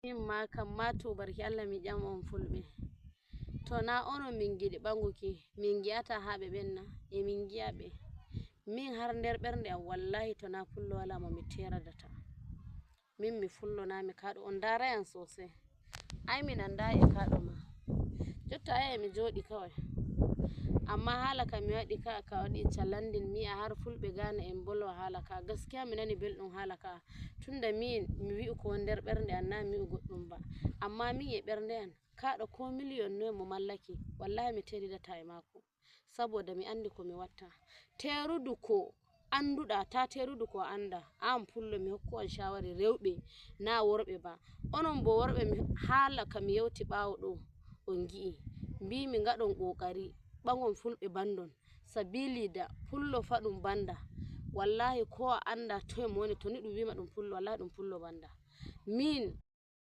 min ma kam ma to barki Allah mi ƴam on fulɓe to na onon min giɗi ɓaguki min gi'ata ha ɓe ɓenna min gi'a ɓe min har nder ɓernde am wallahi to na fullo wala mo mi teradata min mi fullo na mi kaɗo on darayam sosai ai mi nanda e kaɗo ma jotta ai mi joɗi kawai amma hala ka mi waɗi ka waɗi challenging mi har fulɓe Ghana en bolwa hala ka gaskiya mi nani belɗum hala ka tunda min mi wi'u ko nder ɓernde am na mi wi'u goɗɗum ba amma min e ɓernde am kaɗo ko million noy mo mallaki wallahi mi teridata e mako saboda mi andi ko mi watta terudu ko anduɗa ta terudu ko anda an pullo mi hokku on shawari rewɓe na worɓe ba onon bo worɓe hala ka mi yewti ɓawo ɗo on gi'i mbimi ngaɗon ƙoƙari ɓagon fulɓe bandon sabili da pullo fa ɗum banda wallahi ko a anda toye mo woni to ni ɗum wima ɗum pullo wallahi ɗum pullo banda min